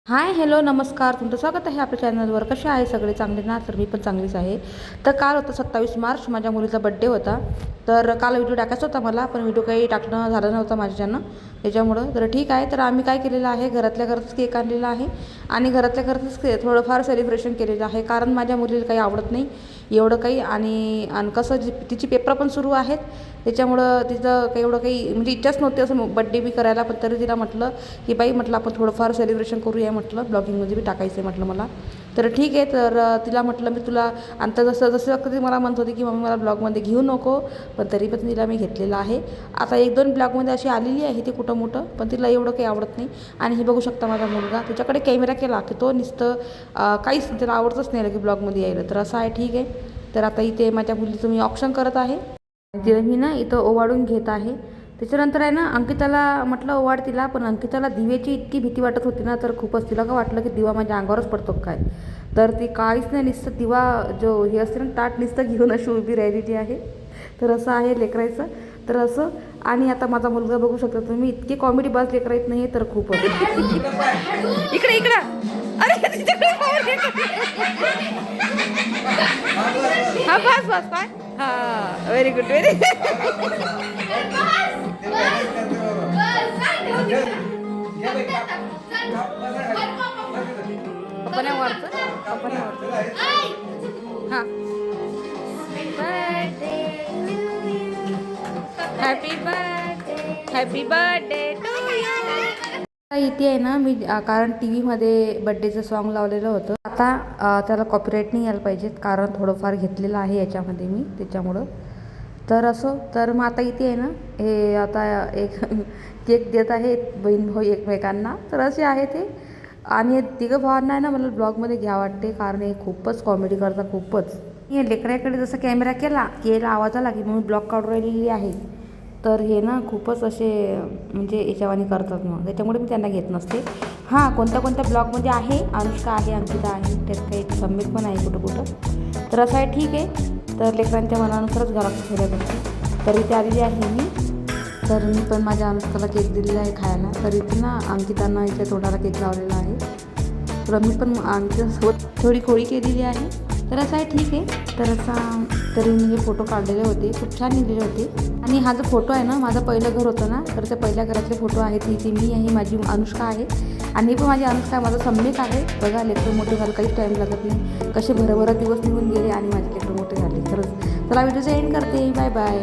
Hi hello नमस्कार, तुमचं स्वागत आहे आपल्या चॅनलवर. कसे आहे सगळे? चांगले ना? तर मी पण चांगलीच आहे. तर काल होतं 27 मार्च, माझ्या मुलीचा बड्डे होता. तर काल व्हिडिओ टाकायचा होता मला, पण व्हिडिओ काही टाकणं झालं नव्हतं माझ्यानं त्याच्यामुळं. तर ठीक आहे, तर आम्ही काय केलेलं आहे, घरातल्या घरातच केक आणलेला आहे आणि घरातल्या घरातच थोडंफार सेलिब्रेशन केलेलं आहे. कारण माझ्या मुलीला काही आवडत नाही एवढं काही, आणि कसं तिची पेपर पण सुरू आहेत त्याच्यामुळं तिचं काही एवढं काही म्हणजे इच्छाच नव्हती असं बड्डे बी करायला. पण तरी तिला म्हटलं की बाई, म्हटलं आपण थोडंफार सेलिब्रेशन करूया, म्हटलं ब्लॉगिंगमध्ये बी टाकायचं आहे म्हटलं मला. तर ठीक आहे, तर तिला म्हटलं मी तुला आता जसं जसं ती मला म्हणत होती की मम्मी मला ब्लॉगमध्ये घेऊ नको, पण तरी पण तिला मी घेतलेलं आहे. आता 1-2 ब्लॉगमध्ये अशी आलेली आहे ती कुठं मोठं, पण तिला एवढं काही आवडत नाही. आणि हे बघू शकता माझा मुलगा, त्याच्याकडे कॅमेरा केला की तो नुसतं काहीच त्याला आवडतच नाही की ब्लॉगमध्ये यायला. तर असं आहे, ठीक आहे. तर आता इथे माझ्या मुलीचं मी ऑप्शन करत आहे. तिला मी ना इथं ओवाळून घेत आहे. त्याच्यानंतर आहे ना, अंकिताला म्हटलं ओवाळ तिला, पण अंकिताला दिव्याची इतकी भीती वाटत होती ना, तर खूपच तिला का वाटलं की दिवा माझ्या अंगावरच पडतो काय. तर ती काहीच नाही, नुसतं दिवा जो हे असते ना ताट नुसतं घेऊन अशी उभी राहिलेली आहे. तर असं आहे लेकरायचं. तर असं, आणि आता माझा मुलगा बघू शकता तुम्ही, इतकी कॉमेडी बाज लेकरायत नाही तर खूप इकडे इकडं. अरे हा बस बस काय. हां, व्हेरी गुड व्हेरी आपण आपण हां. Happy birthday, happy birthday to you. इथे आहे ना मी कारण टी व्हीमध्ये बड्डेचं सॉन्ग लावलेलं होतं. आता त्याला कॉपीराईट नाही यायला पाहिजेत, कारण थोडंफार घेतलेलं आहे याच्यामध्ये मी त्याच्यामुळं. तर असं, तर मग आता इथे आहे ना, हे आता एक केक देत आहे बहीण भाऊ एकमेकांना. तर असे आहे ते. आणि हे तिघं भावांना आहे ना मला ब्लॉगमध्ये घ्या वाटते, कारण हे खूपच कॉमेडी करतात खूपच. हे लेकराकडे जसं कॅमेरा केला आवाज आला की मग ब्लॉग काढून राहिलेली आहे. तर हे ना खूपच असे म्हणजे याच्यावानी करतात, मग त्याच्यामुळे मी त्यांना घेत नसते. हां, कोणत्या कोणत्या ब्लॉगमध्ये आहे, अनुष्का आहे, अंकिता आहे, त्यात काही सम्यक पण आहे कुठं कुठं. तर असं आहे, ठीक आहे. तर लेकरांच्या मनानुसारच घरात खेळल्या करते. तर इथे आलेली आहे मी. तर मी पण माझ्या अनुष्काला केक दिलेला आहे खायला. तर इथे ना अंकितांना इथे तोंडाला केक लावलेला आहे. तर मी पण अंकितासोबत थोडी खोळी केलेली आहे. तर असं आहे, ठीक आहे. तर असा तरी मी हे फोटो काढलेले होते, खूप छान लिहिलेले होते. आणि हा जो फोटो आहे ना, माझं पहिलं घर होतं ना, तर त्या पहिल्या घरातले फोटो आहेत. इथे मी आहे, माझी अनुष्का आहे, आणि पण माझी अनुष्का आहे, माझं सम्यक आहे. बघा, लेकरं मोठे व्हायला काहीच टाईम लागत नाही, कसे भरभरा दिवस निघून गेले आणि माझे लेकरं मोठे झाले. तर चला व्हिडिओचं एंड करते. Bye bye.